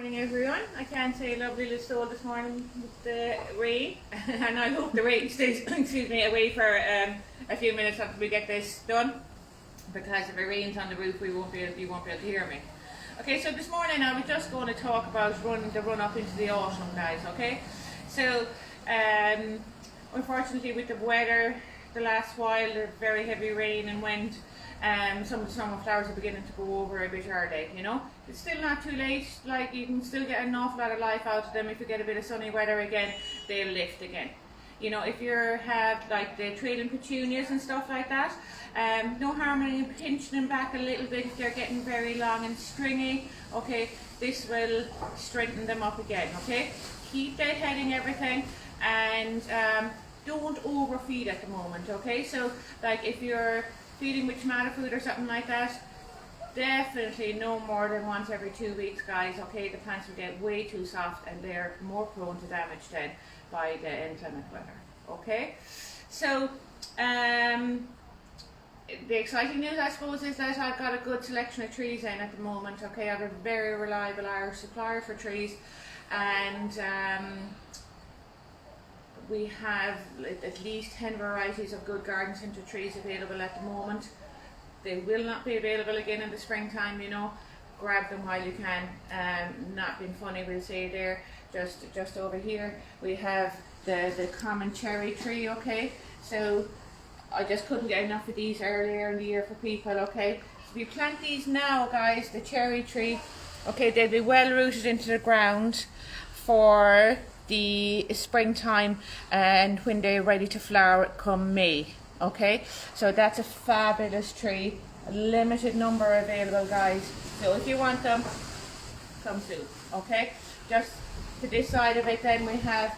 morning, everyone. I can't say lovely little soul this morning with the rain, and I hope the rain stays excuse me, away for a few minutes until we get this done, because if it rains on the roof you won't be able to hear me. Okay, so this morning I was just going to talk about the run up into the autumn, guys. Okay, so unfortunately with the weather the last while, the very heavy rain and wind, some of the summer flowers are beginning to go over a bit early, you know. It's still not too late, like you can still get an awful lot of life out of them. If you get a bit of sunny weather again, they'll lift again. You know, if you have like the trailing petunias and stuff like that, no harm in pinching them back a little bit if they're getting very long and stringy. Okay, this will strengthen them up again. Okay, keep deadheading everything, and don't overfeed at the moment. Okay, so like if you're feeding with tomato food or something like that, definitely no more than once every 2 weeks, guys. Okay, the plants will get way too soft and they're more prone to damage then by the inclement weather. Okay, so the exciting news, I suppose, is that I've got a good selection of trees in at the moment. Okay, I've a very reliable Irish supplier for trees, and we have at least 10 varieties of good garden centre trees available at the moment. They will not be available again in the springtime, you know. Grab them while you can. Not being funny, we'll say there. Just over here we have the common cherry tree. Okay, so I just couldn't get enough of these earlier in the year for people. Okay, so if you plant these now, guys, the cherry tree, okay, they'll be well rooted into the ground for the springtime, and when they're ready to flower come May. Okay, so that's a fabulous tree. A limited number available, guys, so if you want them, come soon. Okay, just to this side of it then we have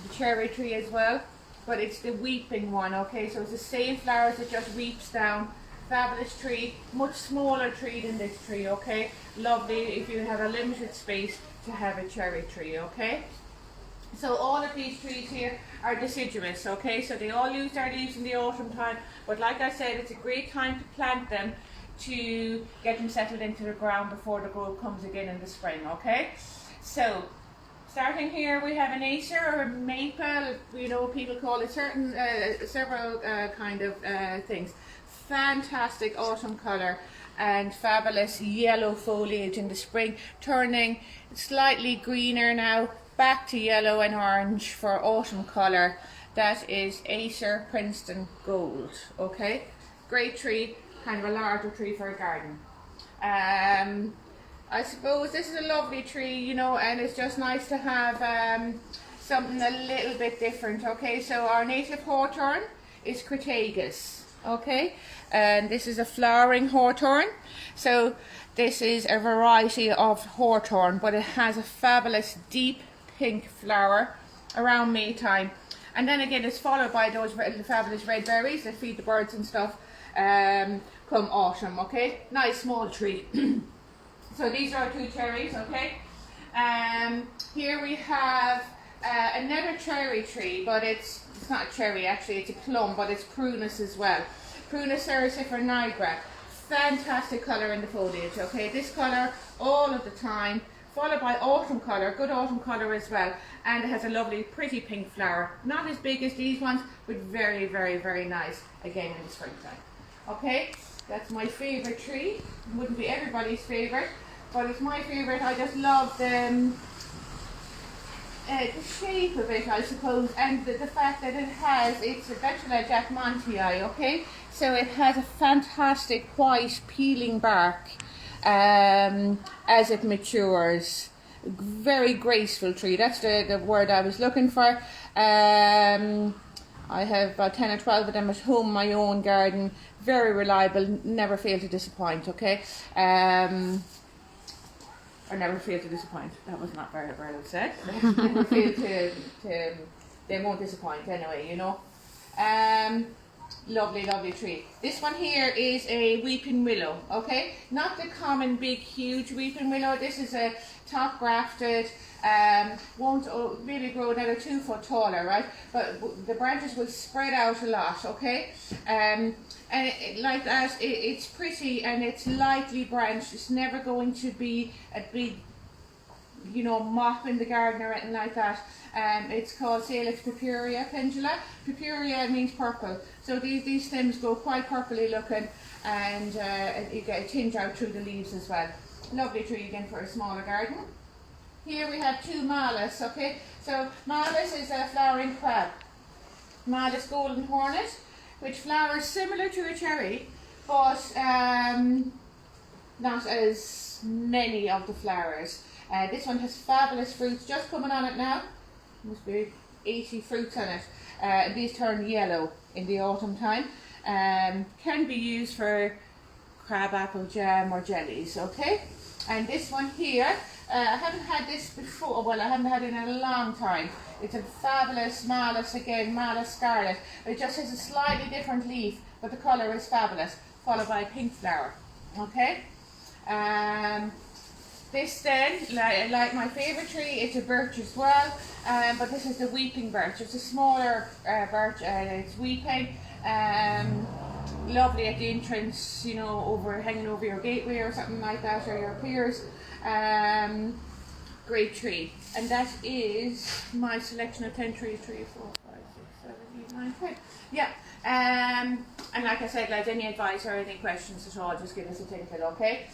the cherry tree as well, but it's the weeping one. Okay, so it's the same flowers that just weeps down. Fabulous tree, much smaller tree than this tree. Okay, lovely if you have a limited space to have a cherry tree. Okay, so all of these trees here are deciduous. Okay, so they all lose their leaves in the autumn time, but like I said, it's a great time to plant them to get them settled into the ground before the growth comes again in the spring. Okay, so starting here we have an acer or a maple, you know, people call it several kind of things. Fantastic autumn colour and fabulous yellow foliage in the spring, turning slightly greener now, back to yellow and orange for autumn colour. That is Acer Princeton Gold. Okay, great tree, kind of a larger tree for a garden. I suppose this is a lovely tree, you know, and it's just nice to have something a little bit different. Okay, so our native hawthorn is Crataegus. Okay, and this is a flowering hawthorn. So this is a variety of hawthorn, but it has a fabulous deep pink flower around May time, and then again it's followed by those fabulous red berries that feed the birds and stuff come autumn. Okay, nice small tree. So these are our two cherries. Okay, here we have another cherry tree, but it's not a cherry actually, it's a plum, but it's Prunus as well. Prunus cercifer nigra. Fantastic colour in the foliage. Okay, this colour all of the time, followed by autumn colour, good autumn colour as well, and it has a lovely pretty pink flower. Not as big as these ones, but very, very, very nice again in the springtime. Okay, that's my favourite tree. Wouldn't be everybody's favourite, but it's my favourite. I just love the shape of it, I suppose, and the fact that it's a Betula jackmontii. Okay, so it has a fantastic white peeling bark as it matures. Very graceful tree, that's the word I was looking for. I have about 10 or 12 of them at home, my own garden. Very reliable, never fail to disappoint. Okay, or never fail to disappoint. That was not very well said. Never fail to they won't disappoint anyway, you know. Lovely, lovely tree. This one here is a weeping willow. Okay, not the common big huge weeping willow. This is a top grafted, won't really grow another 2 foot taller, right? But the branches will spread out a lot. Okay, and like that, it's pretty and it's lightly branched. It's never going to be a big you know, mopping the garden or anything like that. It's called Salix purpurea pendula. Purpurea means purple, so these stems go quite purpley looking, and you get a tinge out through the leaves as well. Lovely tree again for a smaller garden. Here we have two malus, okay? So malus is a flowering crab. Malus golden hornet, which flowers similar to a cherry, but not as many of the flowers. This one has fabulous fruits just coming on it now. Must be 80 fruits on it. These turn yellow in the autumn time. Can be used for crab apple jam or jellies, okay? And this one here, I haven't had this before, well I haven't had it in a long time. It's a fabulous malus again, malus scarlet. It just has a slightly different leaf, but the colour is fabulous, followed by a pink flower, okay? This then, like my favourite tree, it's a birch as well, but this is the weeping birch. It's a smaller birch, it's weeping. Lovely at the entrance, you know, hanging over your gateway or something like that, or your piers. Great tree. And that is my selection of 10 trees, 3, 4, 5, 6, 7, 8, 9, 10. Yeah. And like I said, like any advice or any questions at all, just give us a tinkle, okay?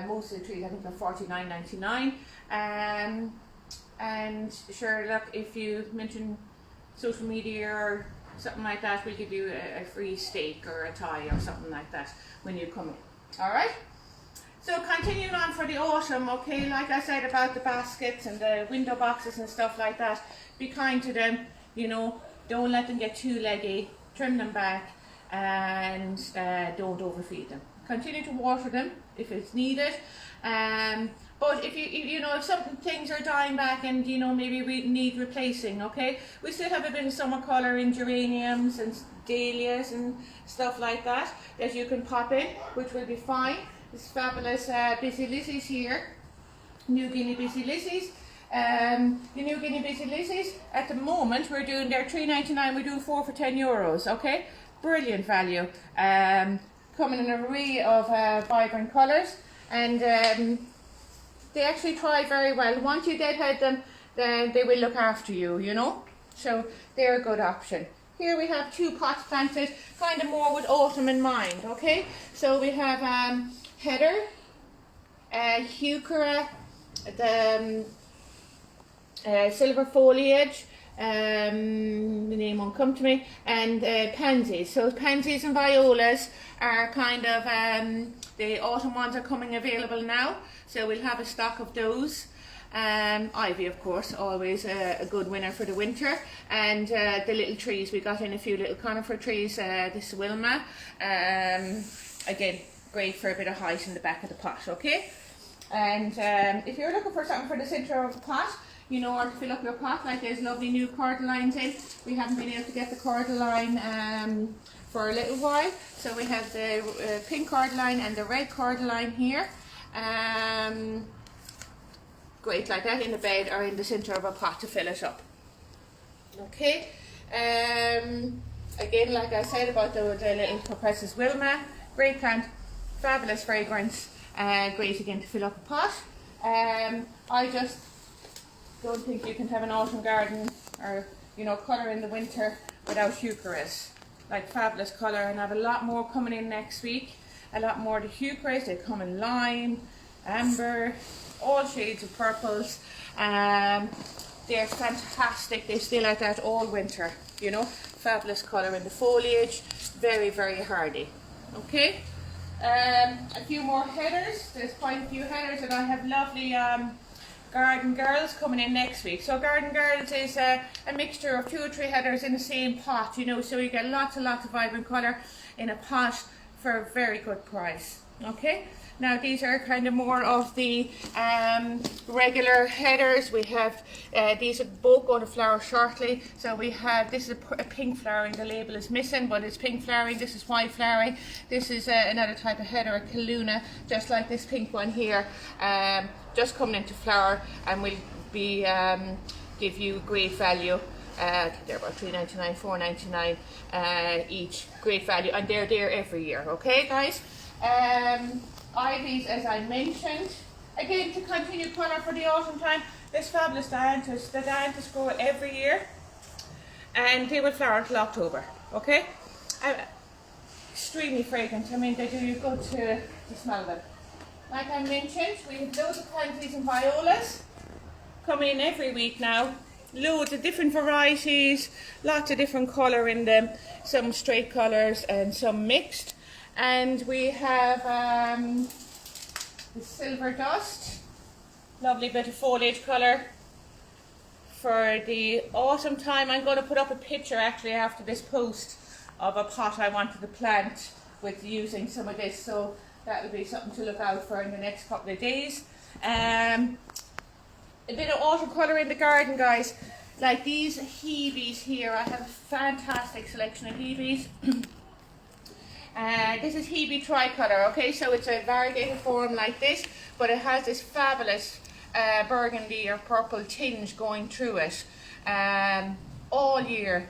Most of the trees I think are $49.99. And sure, look, if you mention social media or something like that, we'll give you a free steak or a tie or something like that when you come in. Alright? So continuing on for the autumn, okay, like I said about the baskets and the window boxes and stuff like that, be kind to them, you know, don't let them get too leggy, trim them back, and don't overfeed them. Continue to water them if it's needed, but if you know, if some things are dying back and you know maybe we need replacing, okay, we still have a bit of summer colour in geraniums and dahlias and stuff like that you can pop in, which will be fine. This fabulous busy lizzies here, New Guinea busy lizzies. The New Guinea busy lizzies at the moment they're $3.99. We're doing 4 for €10. Okay, brilliant value. Coming in an array of vibrant colours, and they actually try very well. Once you deadhead them, then they will look after you. You know, so they're a good option. Here we have 2 pots planted, kind of more with autumn in mind. Okay, so we have heather, heuchera, the silver foliage, the name won't come to me, and pansies. So pansies and violas are kind of, the autumn ones are coming available now, so we'll have a stock of those. Ivy, of course, always a good winner for the winter. And the little trees, we got in a few little conifer trees. This Wilma, again, great for a bit of height in the back of the pot, okay? And if you're looking for something for the centre of the pot, you know, or to fill up your pot, like there's lovely new cordylines in. We haven't been able to get the cordyline for a little while, so we have the pink cordyline and the red cordyline here. Great like that in the bed or in the centre of a pot to fill it up. Okay, again, like I said about the little Copressus Wilma, great plant, fabulous fragrance, great again to fill up a pot. I just don't think you can have an autumn garden or, you know, colour in the winter without heucheras. Like fabulous colour, and I have a lot more coming in next week. A lot more of the heucheras. They come in lime, amber, all shades of purples. They're fantastic. They stay like that all winter, you know. Fabulous colour in the foliage, very, very hardy. Okay, a few more headers. There's quite a few headers, and I have lovely Garden Girls coming in next week. So Garden Girls is a mixture of 2 or 3 headers in the same pot, you know, so you get lots and lots of vibrant colour in a pot for a very good price. Okay, now these are kind of more of the regular headers. We have these are both going to flower shortly. So we have, this is a pink flowering, the label is missing, but it's pink flowering. This is white flowering. This is another type of header, a Kaluna, just like this pink one here, just coming into flower, and will be give you great value. They're about $3.99, $4.99 each. Great value, and they're there every year. Okay, guys. Ivies, as I mentioned, Again, to continue colour for the autumn time, this fabulous dianthus. The dianthus grow every year and they will flower until October, okay? Extremely fragrant. I mean, they do you good to smell them. Like I mentioned, we have loads of pansies and violas coming in every week now. Loads of different varieties, lots of different colour in them, some straight colours and some mixed. And we have the silver dust, lovely bit of foliage colour for the autumn time. I'm going to put up a picture actually after this post of a pot I wanted to plant with using some of this, so that will be something to look out for in the next couple of days. A bit of autumn colour in the garden, guys. Like these Hebes here, I have a fantastic selection of Hebes. This is Hebe tricolour, okay, so it's a variegated form like this, but it has this fabulous burgundy or purple tinge going through it all year.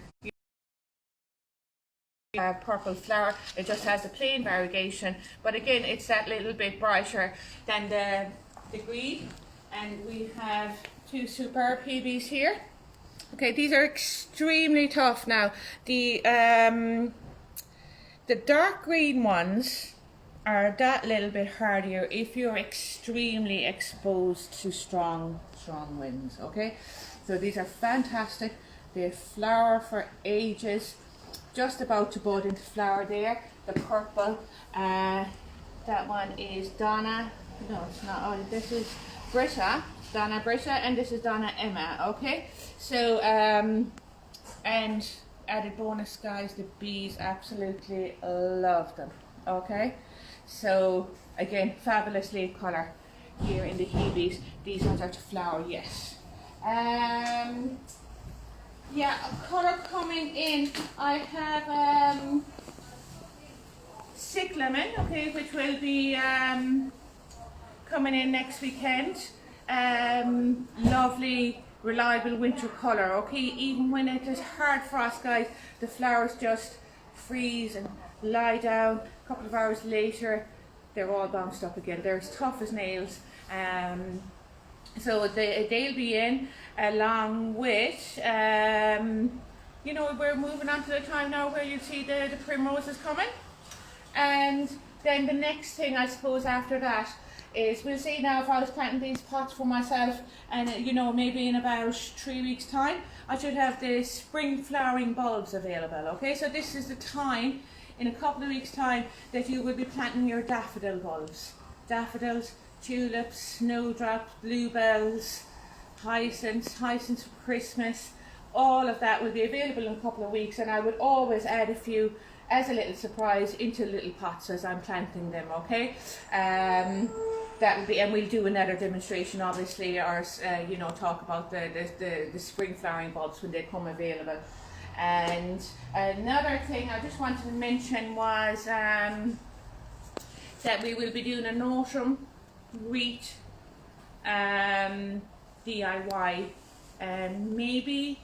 Purple flower, it just has a plain variegation, but again it's that little bit brighter than the green. And we have two superb Hebes here. Okay, these are extremely tough now. The dark green ones are that little bit hardier if you're extremely exposed to strong winds, okay? So these are fantastic. They flower for ages. Just about to bud into flower there. The purple, that one is Donna, no it's not, oh this is Britta, Donna Britta, and this is Donna Emma, okay? So, and added bonus, guys, the bees absolutely love them, okay? So, again, fabulous leaf colour here in the Hebes. These ones are to flower, yes. Yeah, a colour coming in, I have cyclamen, okay, which will be coming in next weekend. Lovely, reliable winter colour, okay? Even when it is hard frost, guys, the flowers just freeze and lie down. A couple of hours later, they're all bounced up again. They're as tough as nails. So they'll be in along with, you know, we're moving on to the time now where you see the primroses coming. And then the next thing, I suppose, after that is, we'll see now if I was planting these pots for myself, and you know, maybe in about 3 weeks time I should have the spring flowering bulbs available, okay? So this is the time, in a couple of weeks time, that you will be planting your daffodil bulbs. Daffodils, tulips, snowdrops, bluebells, hyacinths for Christmas, all of that will be available in a couple of weeks, and I would always add a few as a little surprise into little pots as I'm planting them, okay? That will be, and we'll do another demonstration obviously, or you know, talk about the spring flowering bulbs when they come available. And another thing I just wanted to mention was that we will be doing an autumn wreath DIY, maybe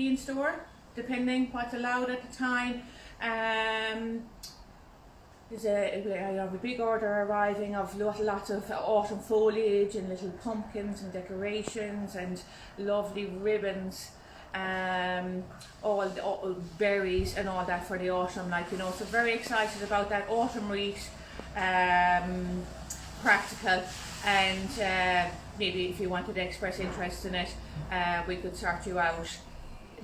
in store, depending what's allowed at the time. I have a big order arriving of lots of autumn foliage and little pumpkins and decorations and lovely ribbons, all berries and all that for the autumn, like, you know. So very excited about that autumn wreath, practical, and maybe if you wanted to express interest in it, we could sort you out.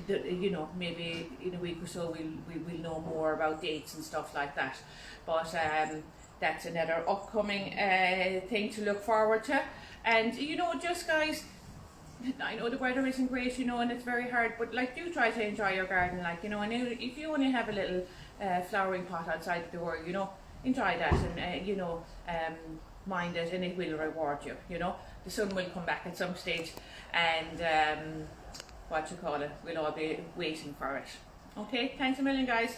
You know, maybe in a week or so we'll know more about dates and stuff like that. But that's another upcoming thing to look forward to. And you know, just guys, I know the weather isn't great, you know, and it's very hard, but like, do try to enjoy your garden, like, you know. And if you only have a little flowering pot outside the door, you know, enjoy that, and you know, mind it, and it will reward you, you know. The sun will come back at some stage, and we'll all be waiting for it. Okay, thanks a million, guys.